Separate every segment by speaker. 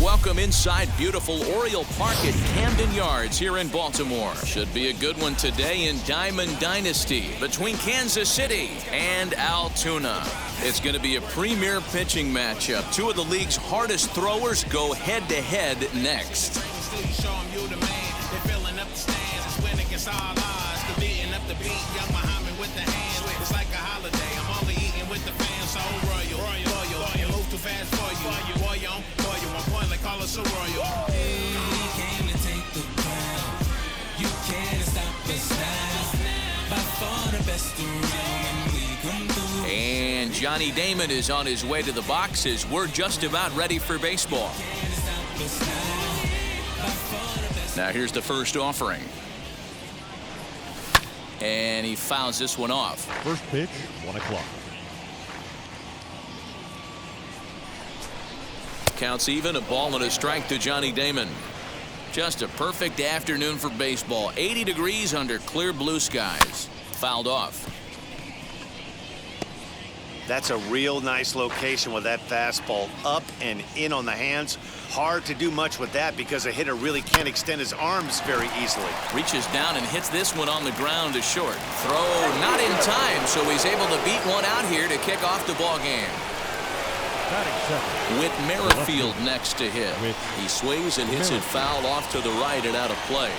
Speaker 1: welcome inside beautiful Oriole Park at Camden Yards here in Baltimore. Should be a good one today in Diamond Dynasty between Kansas City and Altoona. It's going to be a premier pitching matchup. Two of the league's hardest throwers go head-to-head next. And Johnny Damon is on his way to the boxes. We're just about ready for baseball. Now here's the first offering. And he fouls this one off.
Speaker 2: First pitch, 1 o'clock.
Speaker 1: Counts even, a ball and a strike to Johnny Damon. Just a perfect afternoon for baseball. 80 degrees under clear blue skies. Fouled off.
Speaker 3: That's a real nice location with that fastball up and in on the hands. Hard to do much with that because a hitter really can't extend his arms very easily.
Speaker 1: Reaches down and hits this one on the ground to short. Throw not in time, so he's able to beat one out here to kick off the ball game. With Merrifield next to hit. He sways and hits it foul off to the right and out of play.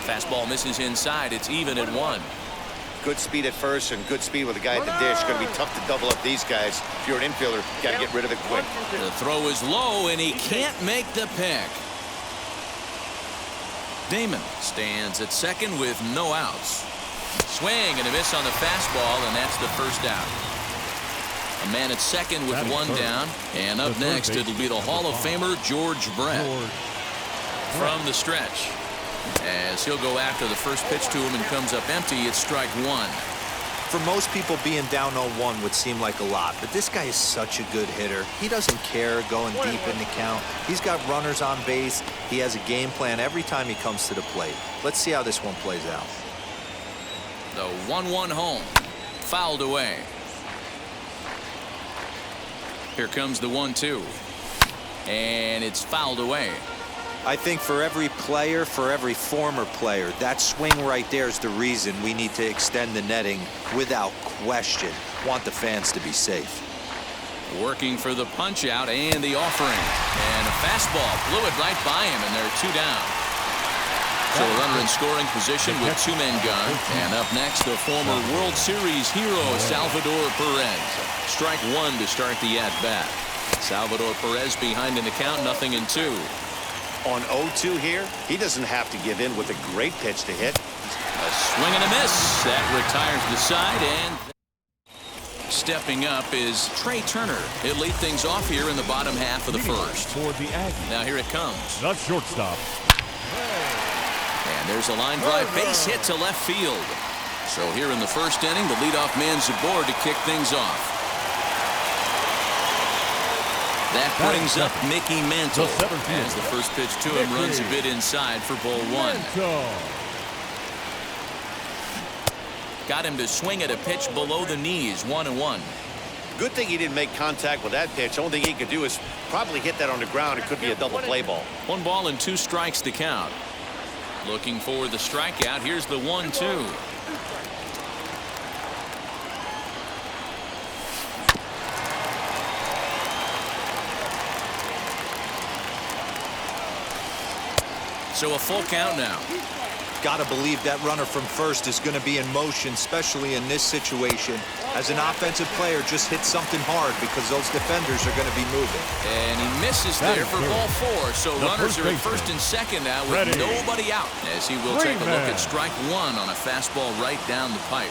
Speaker 1: Fastball misses inside. It's even at 1.
Speaker 3: Good speed at first and good speed with the guy at the dish. Going to be tough to double up these guys. If you're an infielder, got to get rid of it quick.
Speaker 1: The throw is low and he can't make the pick. Damon stands at second with no outs. Swing and a miss on the fastball, and that's the first out. A man at second with one down, and up next it'll be the Hall of Famer George Brett from the stretch. As he'll go after the first pitch to him and comes up empty, it's strike 1.
Speaker 4: For most people, being down 0-1 would seem like a lot, but this guy is such a good hitter. He doesn't care going deep in the count. He's got runners on base. He has a game plan every time he comes to the plate. Let's see how this one plays out.
Speaker 1: The 1-1 home. Fouled away. Here comes the 1-2. And it's fouled away.
Speaker 4: I think for every player, for every former player, that swing right there is the reason we need to extend the netting without question. Want the fans to be safe.
Speaker 1: Working for the punch out and the offering. And a fastball blew it right by him, and there are 2 down. So a runner in scoring position with 2 men gone. And up next, the former World Series hero, Salvador Perez. Strike 1 to start the at-bat. Salvador Perez behind in the count, 0-2.
Speaker 3: On 0-2 here, he doesn't have to give in with a great pitch to hit.
Speaker 1: A swing and a miss. That retires the side, and stepping up is Trey Turner. He'll lead things off here in the bottom half of the first. Now here it comes.
Speaker 2: The shortstop.
Speaker 1: And there's a line drive base hit to left field. So here in the first inning, the leadoff man's aboard to kick things off. That brings up Mickey Mantle as the first pitch to him runs a bit inside for ball 1. Got him to swing at a pitch below the knees, 1-1.
Speaker 3: Good thing he didn't make contact with that pitch. Only thing he could do is probably hit that on the ground. It could be a double play ball. 1
Speaker 1: ball and 2 strikes to count. Looking for the strikeout. Here's the 1-2. So a full count now.
Speaker 4: Got to believe that runner from first is going to be in motion, especially in this situation. As an offensive player, just hit something hard because those defenders are going to be moving.
Speaker 1: And he misses there for ball 4. So runners are at first and second now with nobody out. As he will take a look at strike 1 on a fastball right down the pipe.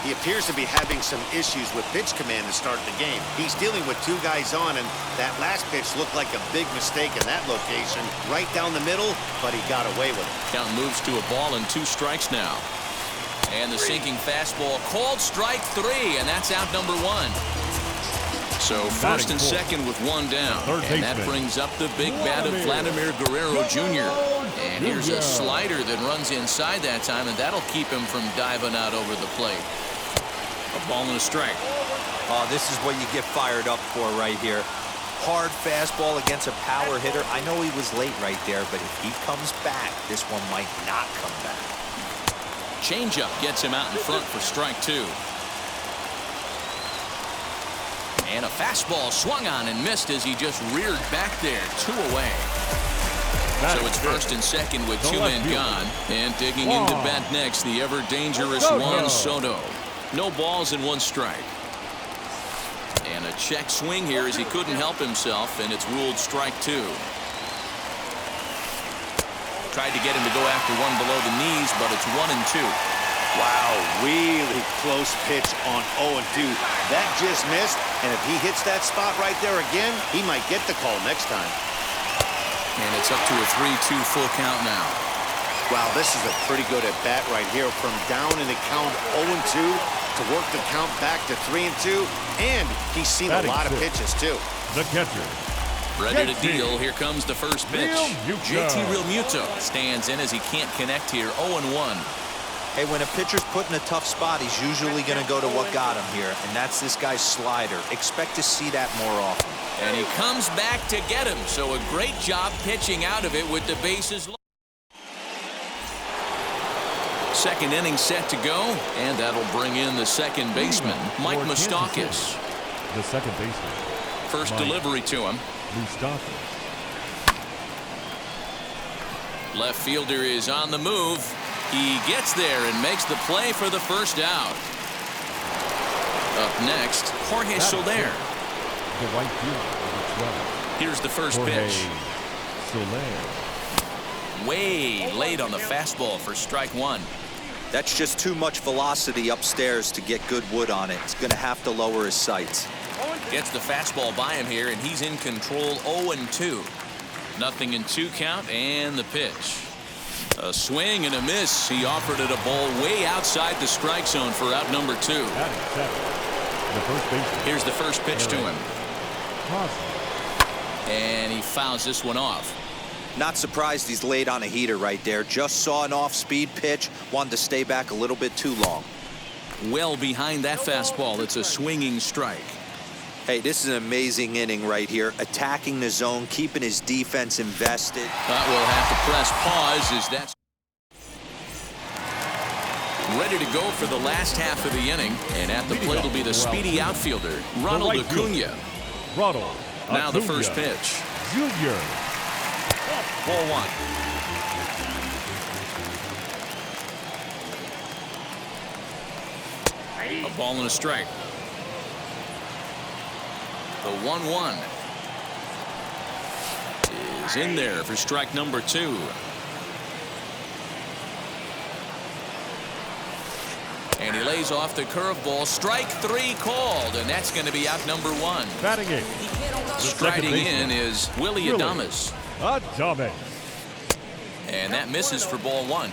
Speaker 3: He appears to be having some issues with pitch command to start the game. He's dealing with 2 guys on, and that last pitch looked like a big mistake in that location. Right down the middle, but he got away with it.
Speaker 1: Count moves to a ball and 2 strikes now. And the sinking fastball called strike 3, and that's out number 1. So first and second with 1 down. And that brings up the big bat of Vladimir Guerrero Jr. And here's a slider that runs inside that time, and that'll keep him from diving out over the plate. A ball and a strike.
Speaker 4: Oh, this is what you get fired up for right here. Hard fastball against a power hitter. I know he was late right there, but if he comes back, this one might not come back.
Speaker 1: Changeup gets him out in front for strike 2. And a fastball swung on and missed as he just reared back there. 2 away. So it's first and second with 2 men gone. And digging into bat next, the ever-dangerous Juan Soto. No balls and 1 strike. And a check swing here as he couldn't help himself, and it's ruled strike 2. Tried to get him to go after one below the knees, but it's 1-2.
Speaker 3: Wow, really close pitch on 0-2. That just missed, and if he hits that spot right there again, he might get the call next time.
Speaker 1: And it's up to a 3-2 full count now.
Speaker 3: Wow, this is a pretty good at bat right here. From down in the count 0-2 to work the count back to 3-2, and he's seen a lot of pitches too.
Speaker 2: The catcher.
Speaker 1: Ready to deal. Here comes the first pitch.
Speaker 2: Realmuto.
Speaker 1: JT Realmuto stands in as he can't connect here. 0-1.
Speaker 4: Hey, when a pitcher's put in a tough spot, he's usually going to go to what got him here, and that's this guy's slider. Expect to see that more often.
Speaker 1: And he comes back to get him. So a great job pitching out of it with the bases loaded. Second inning set to go, and that'll bring in the second baseman, Mike Moustakas.
Speaker 2: The second baseman.
Speaker 1: First delivery to him.
Speaker 2: Moustakas.
Speaker 1: Left fielder is on the move. He gets there and makes the play for the first out. Up next, Jorge Soler.
Speaker 2: The right fielder, 12.
Speaker 1: Here's the first
Speaker 2: Jorge
Speaker 1: pitch.
Speaker 2: Soler.
Speaker 1: Way late on the fastball for strike 1.
Speaker 4: That's just too much velocity upstairs to get good wood on it. He's going to have to lower his sights.
Speaker 1: Gets the fastball by him here, and he's in control. 0-2. 0-2 count, and the pitch. A swing and a miss. He offered it a ball way outside the strike zone for out number 2.
Speaker 2: Batting seven. The first baseman.
Speaker 1: Here's the first pitch to him.
Speaker 2: Crosby.
Speaker 1: And he fouls this one off.
Speaker 4: Not surprised he's late on a heater right there. Just saw an off-speed pitch. Wanted to stay back a little bit too long.
Speaker 1: Well behind that fastball. It's a swinging strike.
Speaker 4: Hey, this is an amazing inning right here. Attacking the zone, keeping his defense invested.
Speaker 1: But we'll have to press pause as that's ready to go for the last half of the inning. And at the plate will be the speedy outfielder, Ronald Acuna.
Speaker 2: Ronald.
Speaker 1: Now the first pitch.
Speaker 2: Junior.
Speaker 1: Ball 1. A ball and a strike. The 1-1 is in there for strike number 2. And he lays off the curveball. Strike 3 called, and that's going to be out number 1.
Speaker 2: Batting 8.
Speaker 1: Striding in is Willy Adames.
Speaker 2: Adames.
Speaker 1: And that misses for ball 1.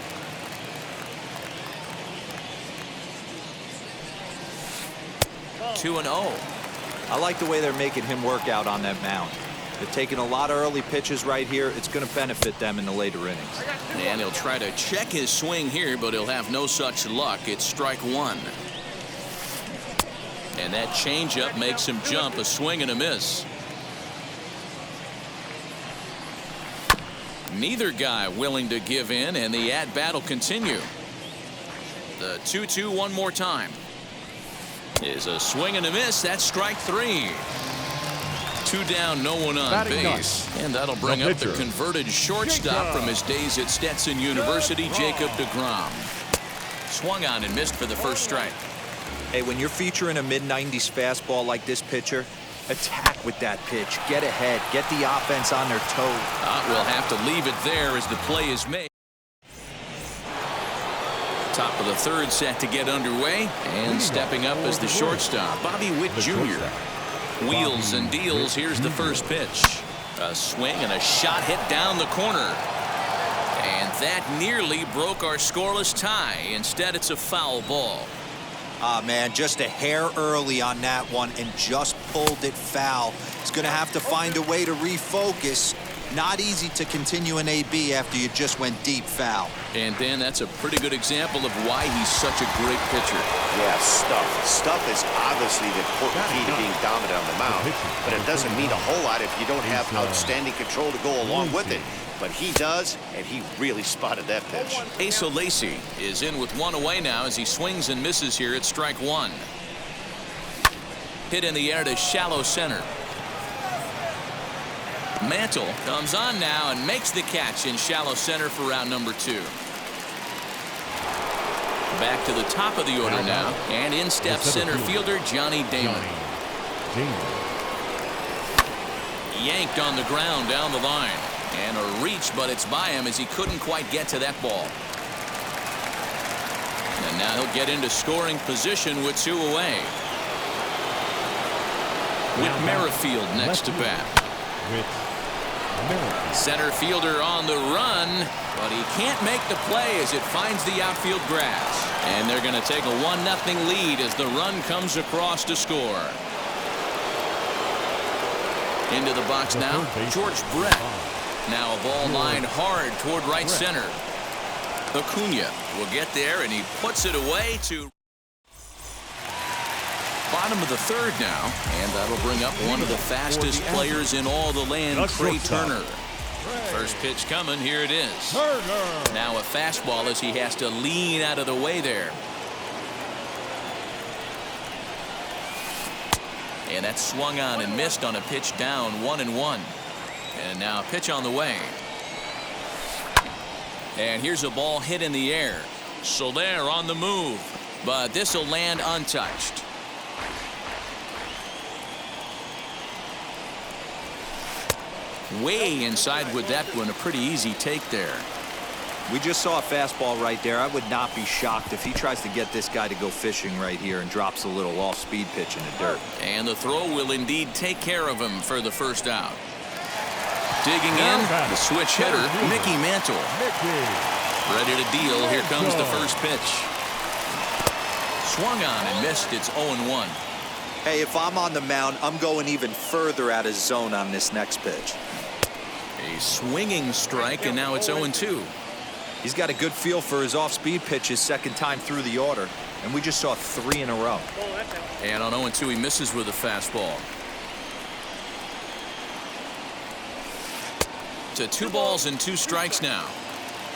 Speaker 1: Two and 0.
Speaker 4: I like the way they're making him work out on that mound. They're taking a lot of early pitches right here. It's going to benefit them in the later innings.
Speaker 1: And he'll try to check his swing here, but he'll have no such luck. It's strike 1. And that changeup makes him jump. A swing and a miss. Neither guy willing to give in, and the at-bat will continue. The 2-2 one more time. Is a swing and a miss. That's strike 3. 2 down, no one on base. And that'll bring up the converted shortstop from his days at Stetson University, Jacob deGrom. Swung on and missed for the first strike.
Speaker 4: Hey, when you're featuring a mid-90s fastball like this pitcher, attack with that pitch. Get ahead. Get the offense on their toes.
Speaker 1: We'll have to leave it there as the play is made. Top of the third set to get underway, and stepping up as the shortstop, Bobby Witt Jr. Wheels and deals. Here's the first pitch. A swing and a shot hit down the corner. And that nearly broke our scoreless tie. Instead, it's a foul ball.
Speaker 4: Ah, man, just a hair early on that one and just pulled it foul. He's going to have to find a way to refocus. Not easy to continue an AB after you just went deep foul.
Speaker 1: And Dan, that's a pretty good example of why he's such a great pitcher.
Speaker 3: Yeah, Stuff is obviously the important key to being dominant on the mound, but it doesn't mean a whole lot if you don't have outstanding control to go along with it. But he does, and he really spotted that pitch.
Speaker 1: Asa Lacy is in with one away now as he swings and misses here at strike one. Hit in the air to shallow center. Mantle comes on now and makes the catch in shallow center for round number 2. Back to the top of the order now, and in steps center fielder Johnny Damon. Yanked on the ground down the line, and a reach, but it's by him as he couldn't quite get to that ball. And now he'll get into scoring position with 2 away. Whit Merrifield next to bat. Center fielder on the run, but he can't make the play as it finds the outfield grass. And they're going to take a 1-0 lead as the run comes across to score. Into the box now, George Brett. Now a ball lined hard toward right center. Acuna will get there, and he puts it away to bottom of the 3rd now, and that'll bring up one of the fastest players in all the land, Trey Turner. First pitch coming, here it is. Now a fastball as he has to lean out of the way there. And that's swung on and missed on a pitch down 1-1. And now a pitch on the way. And here's a ball hit in the air. Soler on the move, but this will land untouched. Way inside with that one, a pretty easy take there.
Speaker 4: We just saw a fastball right there. I would not be shocked if he tries to get this guy to go fishing right here and drops a little off-speed pitch in the dirt.
Speaker 1: And the throw will indeed take care of him for the first out. Digging in, the switch hitter, Mickey Mantle. Ready to deal. Here comes the first pitch. Swung on and missed. It's 0-1.
Speaker 4: Hey, if I'm on the mound, I'm going even further out of zone on this next pitch.
Speaker 1: A swinging strike, and now it's 0-2.
Speaker 4: He's got a good feel for his off-speed pitches second time through the order, and we just saw 3 in a row.
Speaker 1: And on 0-2, he misses with a fastball. To 2 balls and 2 strikes now.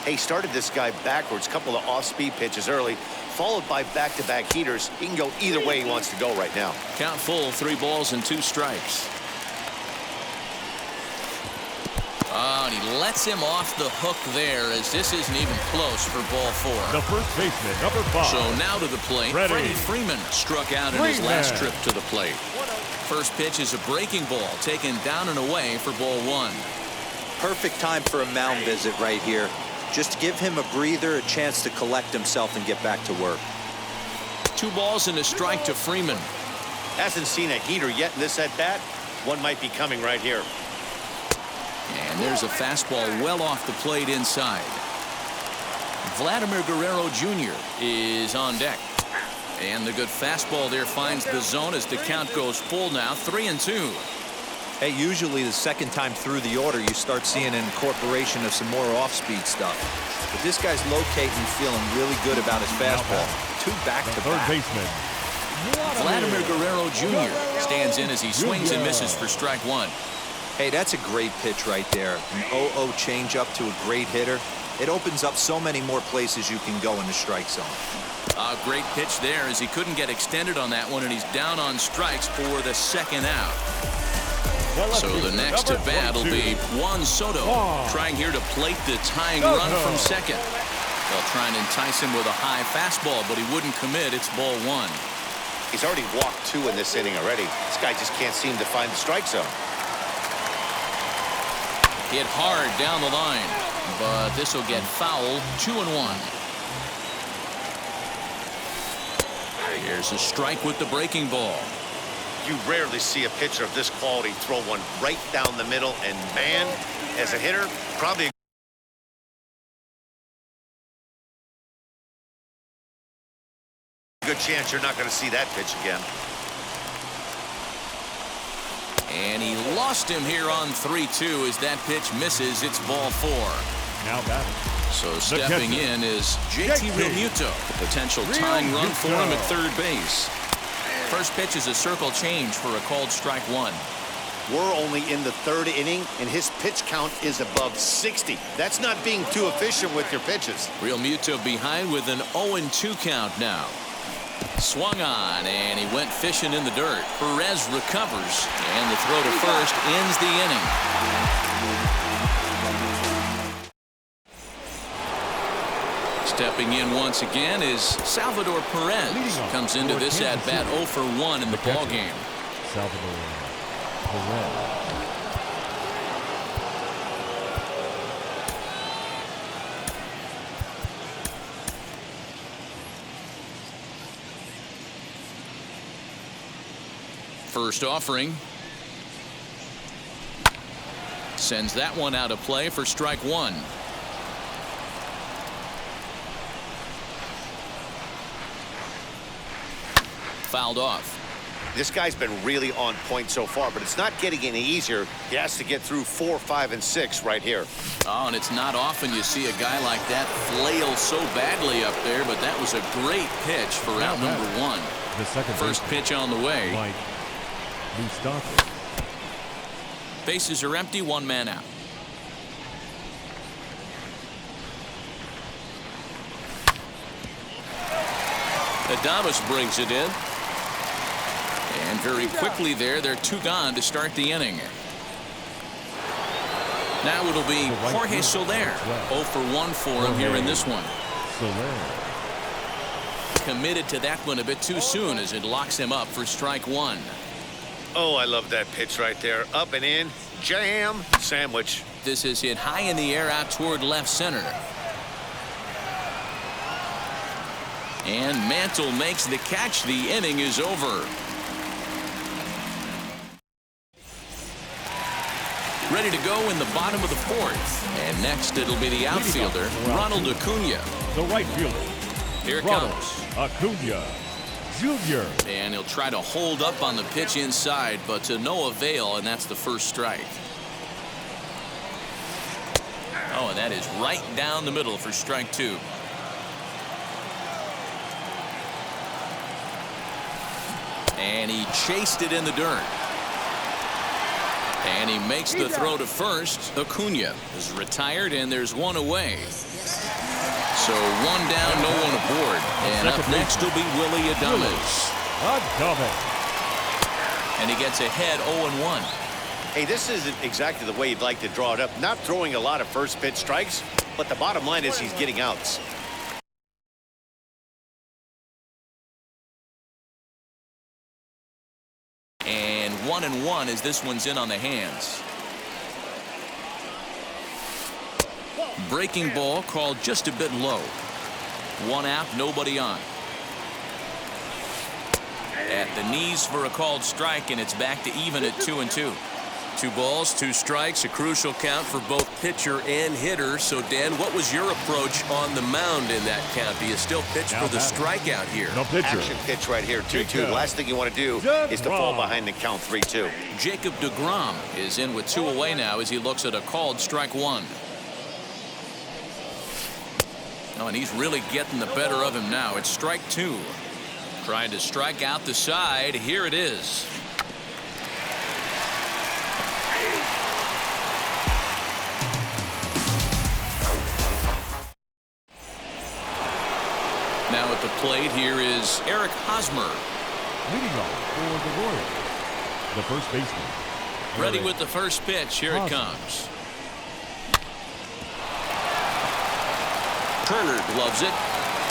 Speaker 3: He started this guy backwards, couple of off-speed pitches early, followed by back-to-back heaters. He can go either way he wants to go right now.
Speaker 1: Count full, 3 balls and 2 strikes. Oh, and he lets him off the hook there as this isn't even close for ball 4.
Speaker 2: The first baseman, number 5.
Speaker 1: So now to the plate, Freddie Freeman struck out in his last trip to the plate. First pitch is a breaking ball taken down and away for ball 1.
Speaker 4: Perfect time for a mound visit right here. Just give him a breather, a chance to collect himself and get back to work.
Speaker 1: 2 balls and a strike to Freeman.
Speaker 3: Hasn't seen a heater yet in this at-bat. One might be coming right here.
Speaker 1: And there's a fastball well off the plate inside. Vladimir Guerrero Jr. is on deck. And the good fastball there finds the zone as the count goes full now, 3-2.
Speaker 4: Hey, usually the second time through the order, you start seeing an incorporation of some more off-speed stuff. But this guy's locating and feeling really good about his fastball. 2 back-to-back.
Speaker 2: Third baseman,
Speaker 1: Vladimir Guerrero Jr. stands in as he swings and misses for strike 1.
Speaker 4: Hey, that's a great pitch right there. An 0-0 changeup to a great hitter. It opens up so many more places you can go in the strike zone.
Speaker 1: A great pitch there as he couldn't get extended on that one, and he's down on strikes for the second out. So the next at bat will be Juan Soto, trying here to plate the tying run from second. They'll try and entice him with a high fastball, but he wouldn't commit. It's ball 1.
Speaker 3: He's already walked 2 in this inning already. This guy just can't seem to find the strike zone.
Speaker 1: Hit hard down the line, but this will get foul. 2-1. Here's a strike with the breaking ball.
Speaker 3: You rarely see a pitcher of this quality throw one right down the middle, and man, as a hitter, probably a good chance you're not going to see that pitch again.
Speaker 1: And he lost him here on 3-2 as that pitch misses. It's ball 4.
Speaker 2: Now batting.
Speaker 1: So stepping in is JT Realmuto. The potential tying run for him at third base. First pitch is a circle change for a called strike 1.
Speaker 3: We're only in the 3rd inning, and his pitch count is above 60. That's not being too efficient with your pitches.
Speaker 1: Realmuto behind with an 0-2 count now. Swung on, and he went fishing in the dirt. Perez recovers, and the throw to first ends the inning. Stepping in once again is Salvador Perez. Comes into this at-bat 0 for 1 in the ballgame.
Speaker 2: Salvador Perez.
Speaker 1: First offering. Sends that one out of play for strike 1. Fouled off.
Speaker 3: This guy's been really on point so far, but it's not getting any easier. He has to get through 4, 5, and 6 right here.
Speaker 1: Oh, and it's not often you see a guy like that flail so badly up there, but that was a great pitch for out number 1.
Speaker 2: The second
Speaker 1: First pitch on the way.
Speaker 2: Mike Moustakas.
Speaker 1: Bases are empty, 1 man out. Adames brings it in. And very quickly there, they're 2 gone to start the inning. Now it'll be Jorge Soler. 0 for 1 for him here in this one.
Speaker 2: Soler.
Speaker 1: Committed to that one a bit too soon as it locks him up for strike 1.
Speaker 3: Oh, I love that pitch right there. Up and in. Jam. Sandwich.
Speaker 1: This is hit high in the air out toward left center. And Mantle makes the catch. The inning is over. Ready to go in the bottom of the 4th. And next it'll be the outfielder, Ronald Acuna.
Speaker 2: The right fielder.
Speaker 1: Here it
Speaker 2: Ronald
Speaker 1: comes.
Speaker 2: Acuna Jr.
Speaker 1: And he'll try to hold up on the pitch inside, but to no avail, and that's the first strike. Oh, and that is right down the middle for strike 2. And he chased it in the dirt. And he makes the throw to first. Acuna is retired, and there's 1 away. So 1 down, no one aboard. And up next will be Willy Adames. And he gets ahead 0-1.
Speaker 3: Hey, this isn't exactly the way you'd like to draw it up. Not throwing a lot of first pitch strikes, but the bottom line is he's getting outs.
Speaker 1: And 1-1 as this one's in on the hands. Breaking ball called just a bit low. 1 out, nobody on. At the knees for a called strike, and it's back to even at 2-2. 2 balls, 2 strikes, a crucial count for both pitcher and hitter. So, Dan, what was your approach on the mound in that count? Do you still pitch for the strikeout here?
Speaker 2: No pitcher.
Speaker 3: Action pitch right here, 2-2. The last thing you want to do is to fall behind the count 3-2.
Speaker 1: Jacob deGrom is in with 2 away now as he looks at a called strike 1. Oh, and he's really getting the better of him now. It's strike 2. Trying to strike out the side. Here it is. Now at the plate here is Eric Hosmer.
Speaker 2: Leading off for the Royals. The first baseman.
Speaker 1: Ready with the first pitch. Here it comes. Turner gloves it.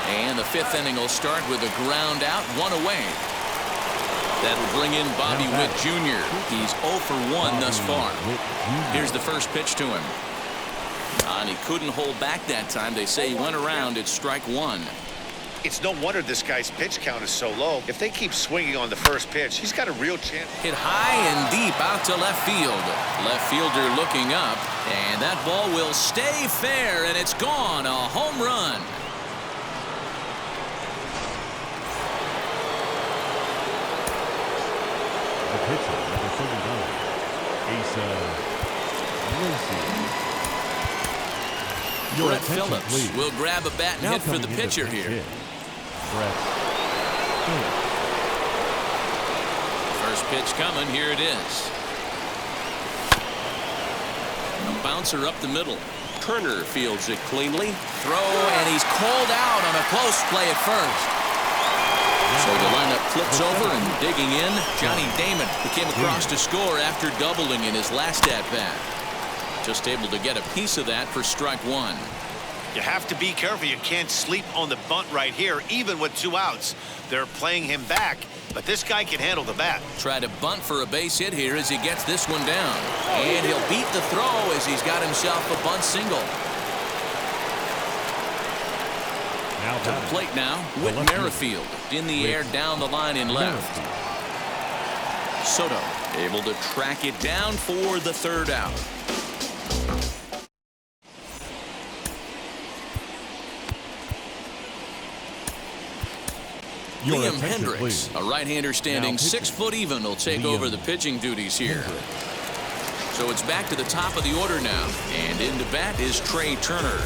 Speaker 1: And the 5th inning will start with a ground out, 1 away. That'll bring in Bobby Witt Jr. He's 0 for 1 thus far. Here's the first pitch to him. And he couldn't hold back that time. They say he went around. It's strike 1.
Speaker 3: It's no wonder this guy's pitch count is so low. If they keep swinging on the first pitch, he's got a real chance.
Speaker 1: Hit high and deep out to left field. Left fielder looking up. And that ball will stay fair, and it's gone. A home run.
Speaker 2: The pitcher, number 39, Lindsey. Your
Speaker 1: Brett
Speaker 2: attention,
Speaker 1: Phillips
Speaker 2: please.
Speaker 1: will grab a bat and
Speaker 2: Now
Speaker 1: hit for the
Speaker 2: coming in to
Speaker 1: pitcher
Speaker 2: pitch
Speaker 1: here.
Speaker 2: hit, Brett Phillips.
Speaker 1: First pitch coming. Here it is. A bouncer up the middle. Turner fields it cleanly. Throw, and he's called out on a close play at first. So the lineup flips over, and digging in, Johnny Damon, who came across to score after doubling in his last at-bat. Just able to get a piece of that for strike one.
Speaker 3: You have to be careful. You can't sleep on the bunt right here, even with 2 outs. They're playing him back, but this guy can handle the bat.
Speaker 1: Try to bunt for a base hit here as he gets this one down. And he'll beat the throw as he's got himself a bunt single.
Speaker 2: Now
Speaker 1: To the plate now, Whit Merrifield in the air down the line in left. Soto able to track it down for the third out.
Speaker 2: Your
Speaker 1: Liam
Speaker 2: attention,
Speaker 1: Hendricks,
Speaker 2: please.
Speaker 1: a right-hander standing
Speaker 2: Now
Speaker 1: 6 foot even, will take
Speaker 2: Liam
Speaker 1: over the pitching duties here.
Speaker 2: Hendricks.
Speaker 1: So it's back to the top of the order now. And into bat is Trey Turner.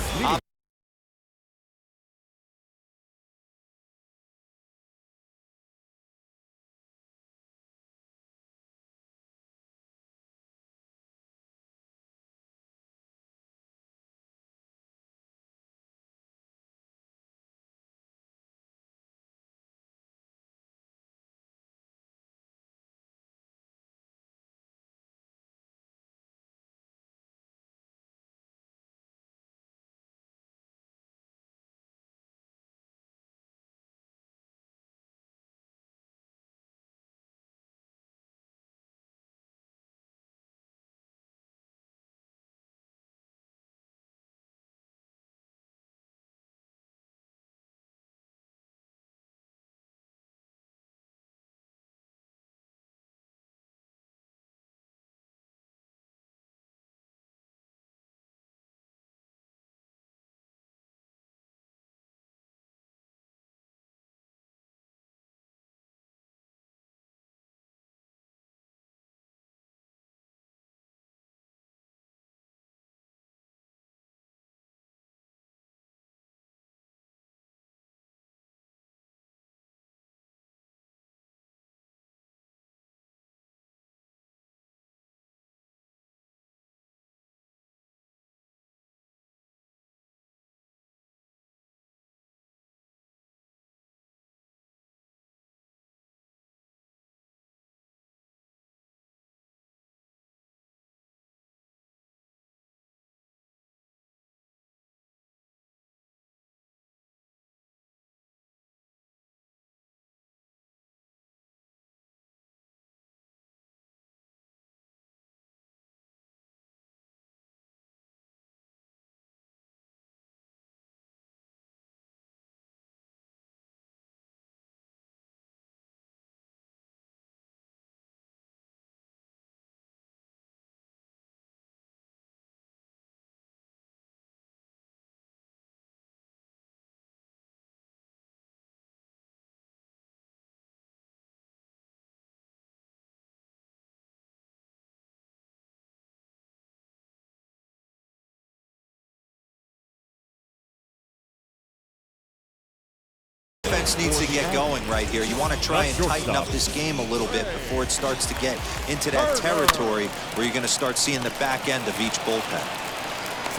Speaker 4: Defense needs to get going right here. You want to try and tighten up this game a little bit before it starts to get into that territory where you're going to start seeing the back end of each bullpen.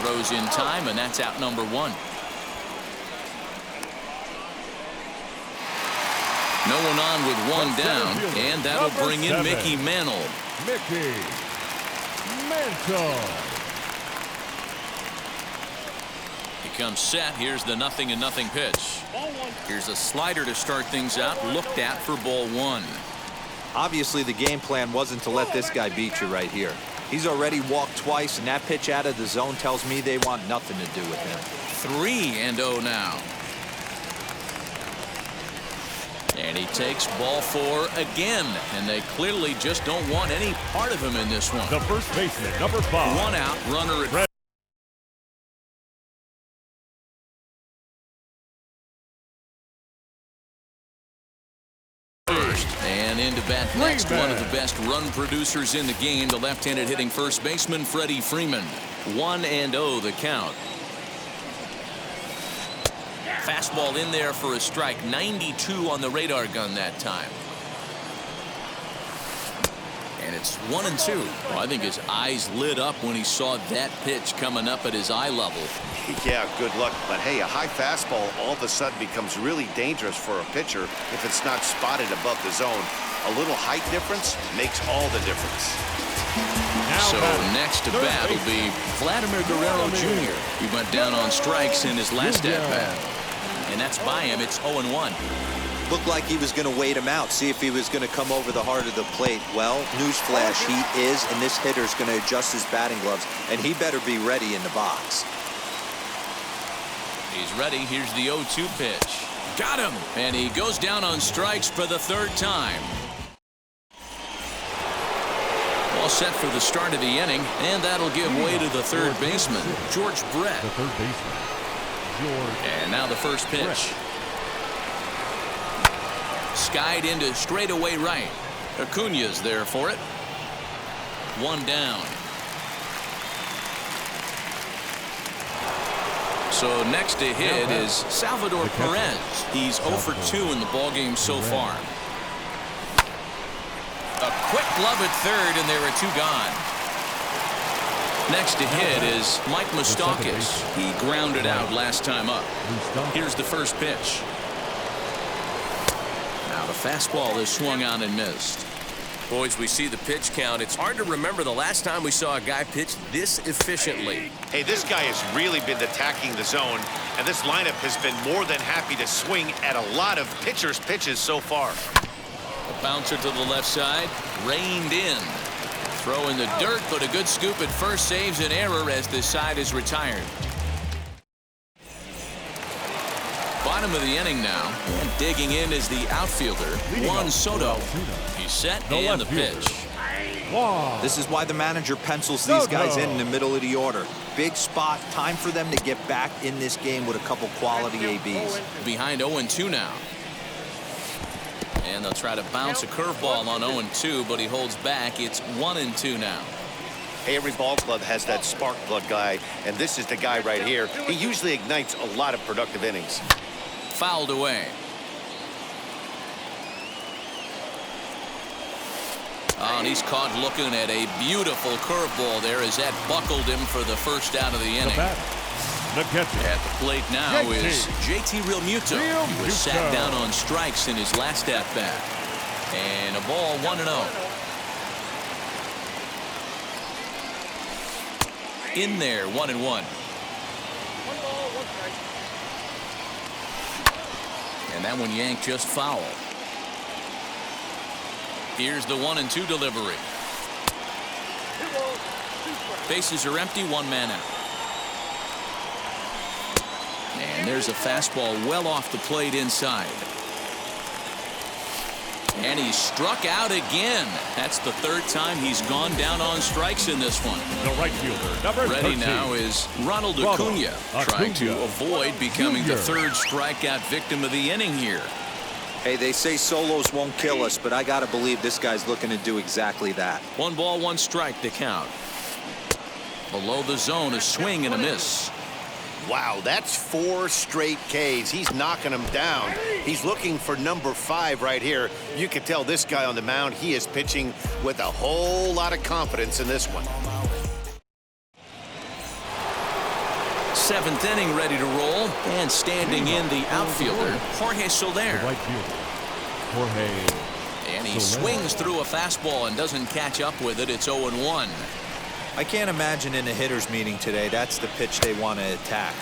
Speaker 1: Throws in time, and that's out number one. No one on with one down, and that'll bring in Mickey Mantle.
Speaker 2: Mickey Mantle.
Speaker 1: He comes set. Here's the 0-0 pitch. Here's a slider to start things out, looked at for ball one.
Speaker 4: Obviously, the game plan wasn't to let this guy beat you right here. He's already walked twice, and that pitch out of the zone tells me they want nothing to do with him.
Speaker 1: 3-0 now. And he takes ball four again, and they clearly just don't want any part of him in this one.
Speaker 2: The first baseman, number 5.
Speaker 1: One out, runner at first, and into bat next. One of the best run producers in the game, the left-handed hitting first baseman, Freddie Freeman. 1-0 the count. Fastball in there for a strike. 92 on the radar gun that time. And it's 1-2. Well, I think his eyes lit up when he saw that pitch coming up at his eye level.
Speaker 3: Yeah, good luck. But hey, a high fastball all of a sudden becomes really dangerous for a pitcher if it's not spotted above the zone. A little height difference makes all the difference.
Speaker 1: So next to bat will be Vladimir Guerrero Jr. He went down on strikes in his last at-bat. And that's by him. It's 0-1.
Speaker 4: Looked like he was going to wait him out, see if he was going to come over the heart of the plate. Well, newsflash, he is, and this hitter's going to adjust his batting gloves, and he better be ready in the box.
Speaker 1: He's ready. Here's the 0-2 pitch. Got him. And he goes down on strikes for the third time. All set for the start of the inning, and that'll give way to the third baseman, George Brett.
Speaker 2: The third baseman, George.
Speaker 1: And now the first pitch. Skied into straightaway right. Acuna's there for it. One down. So next to hit is Salvador Perez. He's 0 for 2 in the ballgame so far. A quick glove at third, and there are 2 gone. Next to hit is Mike Moustakas. He grounded out last time up. Here's the first pitch. Now the fastball is swung on and missed. Boys, we see the pitch count. It's hard to remember the last time we saw a guy pitch this efficiently.
Speaker 3: Hey, this guy has really been attacking the zone, and this lineup has been more than happy to swing at a lot of pitchers' pitches so far.
Speaker 1: A bouncer to the left side, reined in. Throw in the dirt, but a good scoop at first saves an error as this side is retired. Bottom of the inning now, and digging in is the outfielder, Juan Soto. He's set and the pitch.
Speaker 4: This is why the manager pencils these guys in the middle of the order. Big spot, time for them to get back in this game with a couple quality ABs.
Speaker 1: Behind 0-2 now. And they'll try to bounce a curveball on 0-2, but he holds back. It's 1-2 now.
Speaker 3: Hey, every ball club has that spark plug guy, and this is the guy right here. He usually ignites a lot of productive innings.
Speaker 1: Fouled away. Oh, and he's caught looking at a beautiful curveball there as that buckled him for the first out of the inning. At the plate now is JT Realmuto. He was sat down on strikes in his last at-bat. And a ball 1-0. In there, 1-1. And that one yanked just foul. Here's the 1-2 delivery. Bases are empty, 1 man out. And there's a fastball well off the plate inside. And he's struck out again. That's the third time he's gone down on strikes in this one.
Speaker 2: The right fielder, number
Speaker 1: Ready
Speaker 2: 13.
Speaker 1: now is Ronald Acuna, trying to avoid becoming the third strikeout victim of the inning here.
Speaker 4: Hey, they say solos won't kill us, but I got to believe this guy's looking to do exactly that.
Speaker 1: 1 ball, 1 strike to count. Below the zone, a swing and a miss.
Speaker 3: Wow, that's 4 straight Ks. He's knocking them down. He's looking for number 5 right here. You can tell this guy on the mound, he is pitching with a whole lot of confidence in this one.
Speaker 1: 7th inning ready to roll, and standing in the outfielder, Jorge Soler.
Speaker 2: The right fielder, Jorge.
Speaker 1: And he swings through a fastball and doesn't catch up with it. It's 0-1.
Speaker 4: I can't imagine in a hitter's meeting today that's the pitch they want to attack.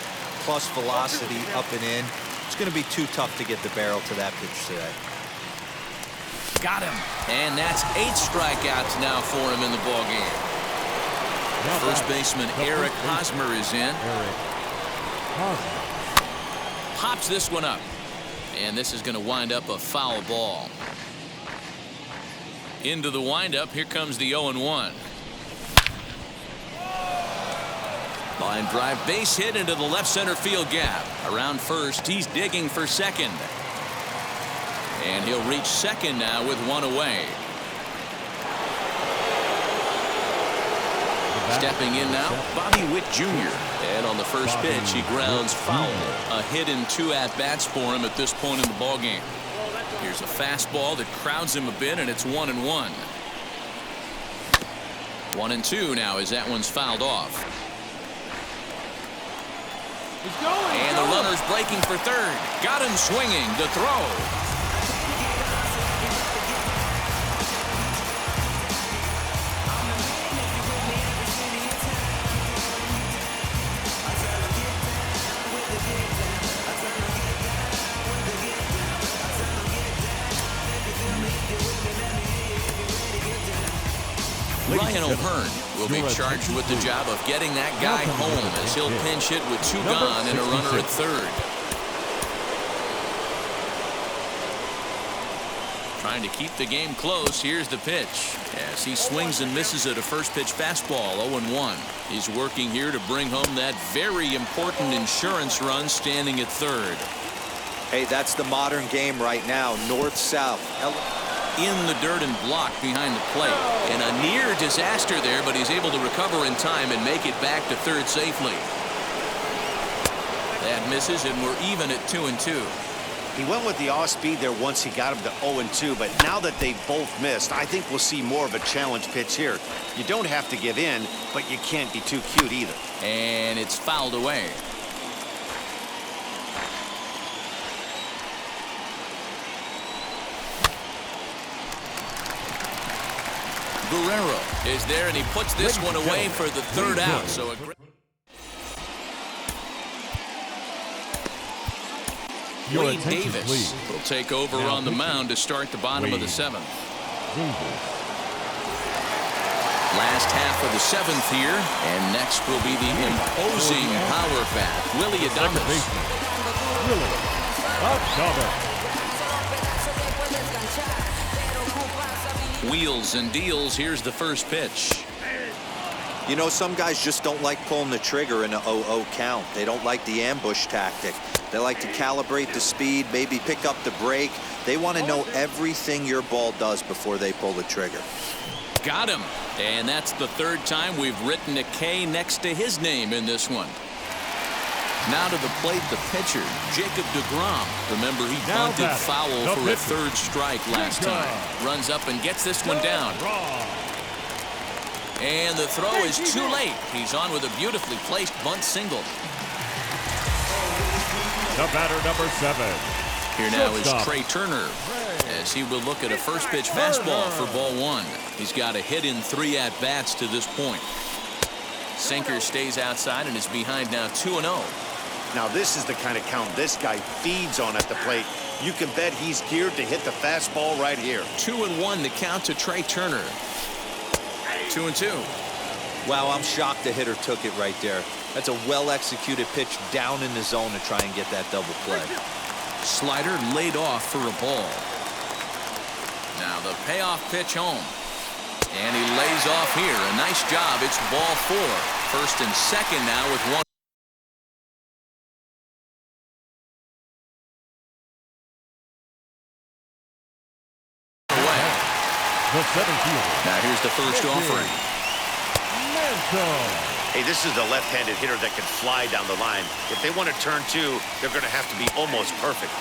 Speaker 4: Plus velocity up and in. It's going to be too tough to get the barrel to that pitch today.
Speaker 1: Got him. And that's 8 strikeouts now for him in the ballgame. First baseman Eric Hosmer is in. Pops this one up. And this is going to wind up a foul ball. Into the windup. Here comes the 0-1. Line drive, base hit into the left center field gap. Around first, he's digging for second. And he'll reach second now with one away. Stepping in now, Bobby Witt Jr. And on the first pitch, he grounds foul. A hit and 2 at-bats for him at this point in the ballgame. Here's a fastball that crowds him a bit, and it's 1-1. 1-2 now as that one's fouled off. And the runner's breaking for third. Got him swinging. The throw. Ryan O'Hearn will be charged with the job of getting that guy home as he'll pinch hit with 2 gone and a runner at third. Trying to keep the game close. Here's the pitch as he swings and misses at a first pitch fastball. 0-1. He's working here to bring home that very important insurance run, standing at third.
Speaker 4: Hey, that's the modern game right now. North-south.
Speaker 1: In the dirt and blocked behind the plate. And a near disaster there, but he's able to recover in time and make it back to third safely. That misses, and we're even at 2-2.
Speaker 3: He went with the off-speed there once he got him to 0-2, but now that they've both missed, I think we'll see more of a challenge pitch here. You don't have to give in, but you can't be too cute either.
Speaker 1: And it's fouled away. Guerrero is there, and he puts this one away for the third out. So Wade Davis will take over on the mound to start the bottom of the 7th. Last half of the 7th here, and next will be the imposing power bat, Willy Adames. Wheels and deals. Here's the first pitch.
Speaker 4: You know, some guys just don't like pulling the trigger in a 0-0 count. They don't like the ambush tactic. They like to calibrate the speed, maybe pick up the brake. They want to know everything your ball does before they pull the trigger.
Speaker 1: Got him. And that's the 3rd time we've written a K next to his name in this one. Now to the plate, the pitcher, Jacob deGrom. Remember, he bunted foul for a 3rd strike last time. Runs up and gets this one down. And the throw is too late. He's on with a beautifully placed bunt single.
Speaker 2: The batter, number 7.
Speaker 1: Here now is Trey Turner as he will look at a first pitch fastball for ball 1. He's got a hit in 3 at-bats to this point. Sinker stays outside and is behind now 2-0.
Speaker 3: Now this is the kind of count this guy feeds on at the plate. You can bet he's geared to hit the fastball right here.
Speaker 1: 2-1 the count to Trey Turner. 2-2.
Speaker 4: Wow, I'm shocked the hitter took it right there. That's a well-executed pitch down in the zone to try and get that double play.
Speaker 1: Slider laid off for a ball. Now the payoff pitch home. And he lays off here. A nice job. It's ball 4. First and second now with 1. Now here's the first offering.
Speaker 3: Hey, this is a left-handed hitter that can fly down the line. If they want to turn 2, they're going to have to be almost perfect.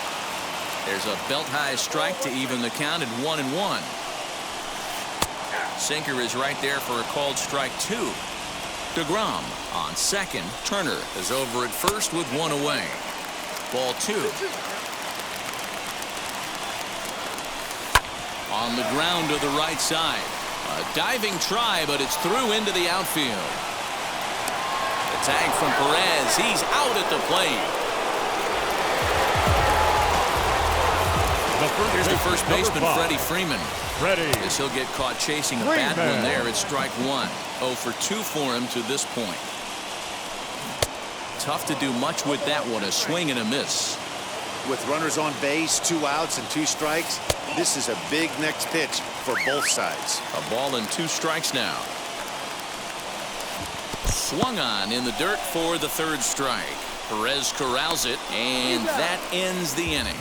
Speaker 1: There's a belt-high strike to even the count at 1-1. Sinker is right there for a called strike 2. deGrom on second. Turner is over at first with 1 away. Ball 2. On the ground to the right side. A diving try, but it's through into the outfield. The tag from Perez. He's out at the plate. Here's the first baseman, Freddie Freeman. As he'll get caught chasing a bad one there at strike 1. 0 for 2 for him to this point. Tough to do much with that one. A swing and a miss.
Speaker 3: With runners on base, 2 outs and 2 strikes, this is a big next pitch for both sides.
Speaker 1: A ball and 2 strikes now. Swung on in the dirt for the 3rd strike. Perez corrals it, and that ends the inning.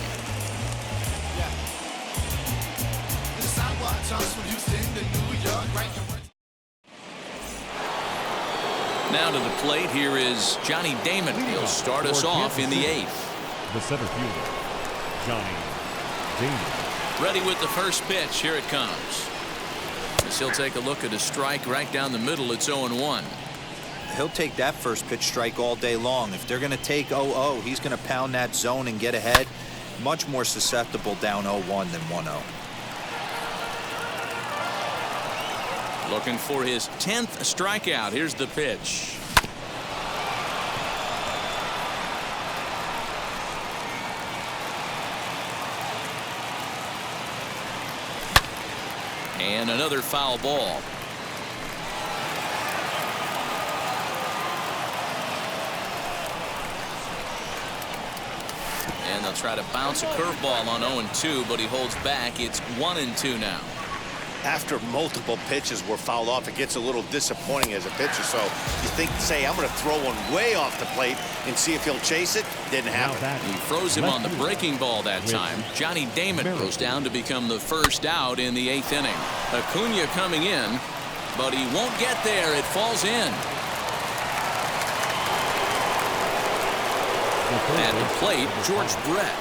Speaker 1: Now to the plate, here is Johnny Damon. He'll start us off in the 8th.
Speaker 2: The center fielder, Johnny Damon.
Speaker 1: Ready with the first pitch. Here it comes. As he'll take a look at a strike right down the middle. It's 0-1.
Speaker 4: He'll take that first pitch strike all day long. If they're going to take 0-0, he's going to pound that zone and get ahead. Much more susceptible down 0-1 than 1-0.
Speaker 1: Looking for his 10th strikeout. Here's the pitch. And another foul ball. And they'll try to bounce a curveball on 0-2, but he holds back. It's 1-2 now.
Speaker 3: After multiple pitches were fouled off, it gets a little disappointing as a pitcher. So you think, say, I'm going to throw one way off the plate and see if he'll chase it. Didn't happen.
Speaker 1: He froze him on the breaking ball that time. Johnny Damon goes down to become the first out in the 8th inning. Acuna coming in, but he won't get there. It falls in. At the plate, George Brett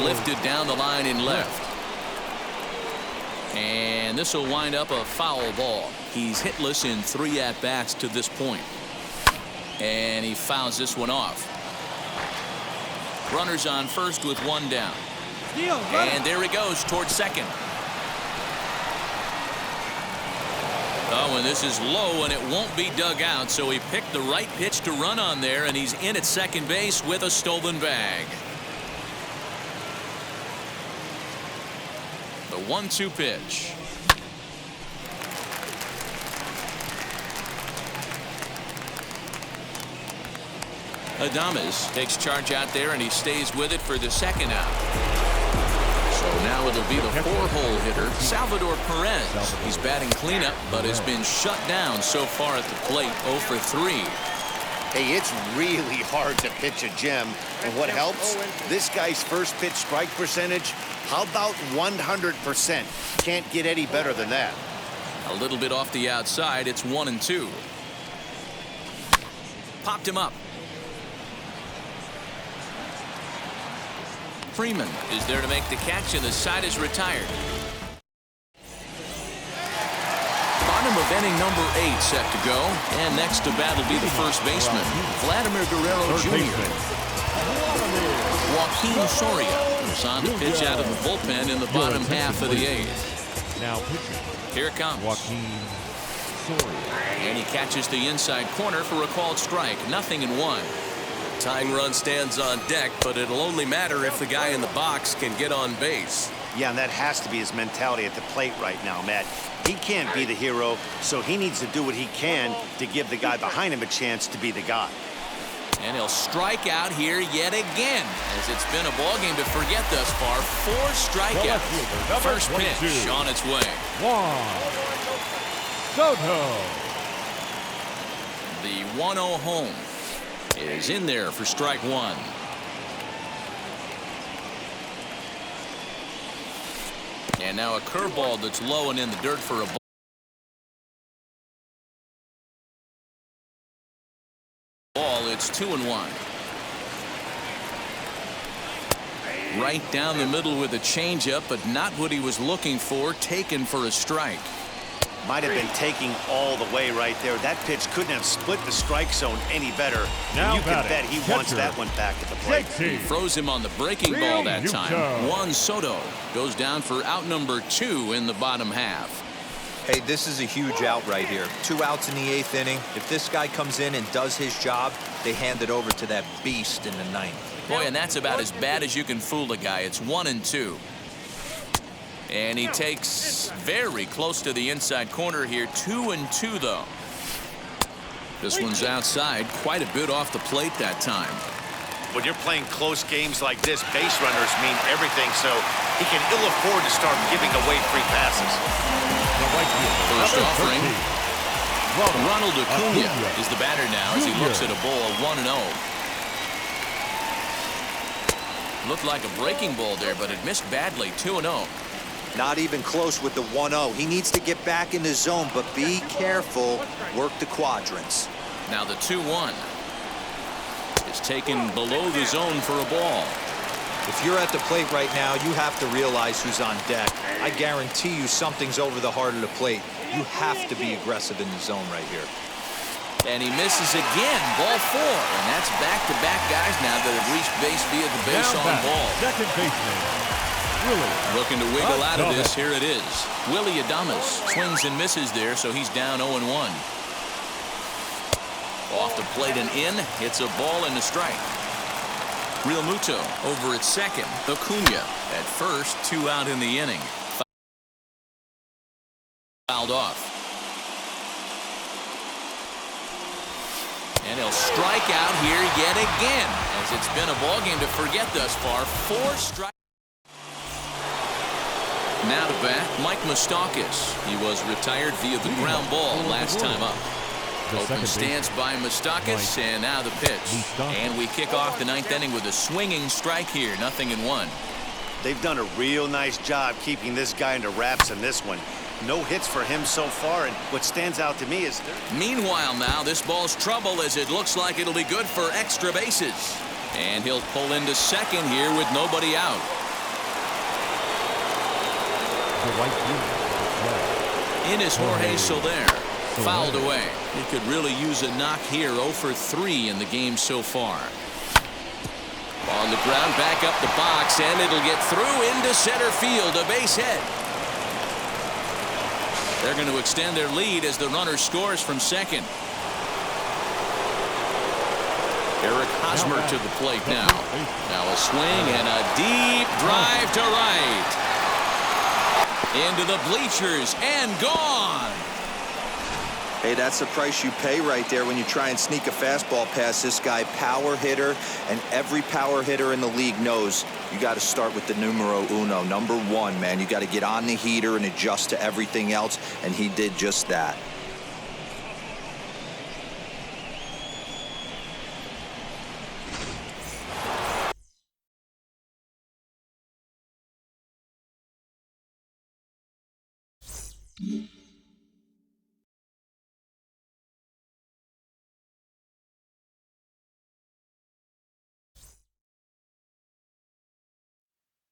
Speaker 1: lifted down the line in left. And this will wind up a foul ball. He's hitless in 3 at-bats to this point. And he fouls this one off. Runners on first with 1 down. And there he goes towards second. Oh, and this is low, and it won't be dug out, so he picked the right pitch to run on there, and he's in at second base with a stolen bag. The 1-2 pitch. Adames takes charge out there, and he stays with it for the second out. So now it'll be the 4-hole hitter, Salvador Perez. He's batting cleanup, but has been shut down so far at the plate, 0 for 3.
Speaker 3: Hey, it's really hard to pitch a gem. And what helps? This guy's first pitch strike percentage, how about 100%? Can't get any better than that.
Speaker 1: A little bit off the outside. It's 1-2. Popped him up. Freeman is there to make the catch, and the side is retired. Bottom of inning number 8 set to go, and next to bat will be the first baseman, Vladimir Guerrero Jr. Joaquin Soria is on to pitch out of the bullpen in the bottom half of the 8th.
Speaker 2: Now pitching.
Speaker 1: Here it comes.
Speaker 2: Joaquin Soria.
Speaker 1: And he catches the inside corner for a called strike. 0-1.
Speaker 5: Tying run stands on deck, but it'll only matter if the guy in the box can get on base.
Speaker 3: Yeah, and that has to be his mentality at the plate right now, Matt. He can't be the hero, so he needs to do what he can to give the guy behind him a chance to be the guy.
Speaker 1: And he'll strike out here yet again, as it's been a ball game to forget thus far. 4 strikeouts. First pitch on its way.
Speaker 2: Soto.
Speaker 1: The 1-0 home is in there for strike 1. And now a curveball that's low and in the dirt for a ball. It's 2-1. Right down the middle with a changeup, but not what he was looking for. Taken for a strike.
Speaker 3: Might have been taking all the way right there. That pitch couldn't have split the strike zone any better.
Speaker 2: Now
Speaker 3: you can
Speaker 2: batting,
Speaker 3: bet he wants
Speaker 2: catcher,
Speaker 3: that one back at the plate.
Speaker 1: He froze him on the breaking ball that time. Juan Soto goes down for out number 2 in the bottom half.
Speaker 4: Hey, this is a huge out right here. 2 outs in the 8th inning. If this guy comes in and does his job, they hand it over to that beast in the 9th.
Speaker 1: Boy, and that's about as bad as you can fool a guy. It's 1-2. And he takes very close to the inside corner here. 2-2 though. This one's outside, quite a bit off the plate that time.
Speaker 3: When you're playing close games like this, base runners mean everything, so he can ill afford to start giving away free passes.
Speaker 1: First offering. Ronald Acuna is the batter now as he looks at a ball 1-0. Looked like a breaking ball there, but it missed badly. 2-0.
Speaker 4: Not even close with the 1-0. He needs to get back in the zone, but be careful. Work the quadrants.
Speaker 1: Now the 2-1 is taken below the zone for a ball.
Speaker 4: If you're at the plate right now, you have to realize who's on deck. I guarantee you something's over the heart of the plate. You have to be aggressive in the zone right here.
Speaker 1: And he misses again. Ball 4. And that's back-to-back guys now that have reached base via the base
Speaker 2: Now
Speaker 1: on
Speaker 2: back,
Speaker 1: ball.
Speaker 2: second baseman, Willie.
Speaker 1: Looking to wiggle out of
Speaker 2: Adames.
Speaker 1: this. Here it is. Willie Adames swings and misses there, so he's down 0-1. Off the plate and in. Hits a ball and a strike. Real Muto over at second. Acuna at first. 2 out in the inning. Fouled off. And he'll strike out here yet again, as it's been a ball game to forget thus far. 4 strikes. Now to bat, Mike Moustakas. He was retired via the ground ball last time up. Open stance by Moustakas, and now the pitch. And we kick off the 9th inning with a swinging strike here. 0-1.
Speaker 3: They've done a real nice job keeping this guy under wraps in this one. No hits for him so far, and what stands out to me is...
Speaker 1: Meanwhile now, this ball's trouble as it looks like it'll be good for extra bases. And he'll pull into second here with nobody out.
Speaker 2: The right fielder,
Speaker 1: In is Jorge Soler. Fouled away. He could really use a knock here. 0 for 3 in the game so far. On the ground, back up the box, and it'll get through into center field. A base hit. They're going to extend their lead as the runner scores from second. Eric Hosmer to the plate now. Now a swing and a deep drive to right. Into the bleachers and gone.
Speaker 4: Hey, that's the price you pay right there when you try and sneak a fastball past this guy. Power hitter, and every power hitter in the league knows you got to start with the numero uno, number 1, man. You got to get on the heater and adjust to everything else, and he did just that.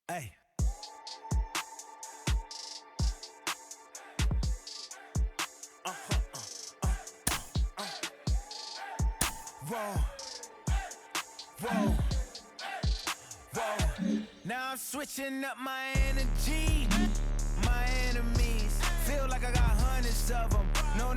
Speaker 6: Hey. Whoa. Now I'm switching up my energy. My enemies feel like I got hundreds of them. No.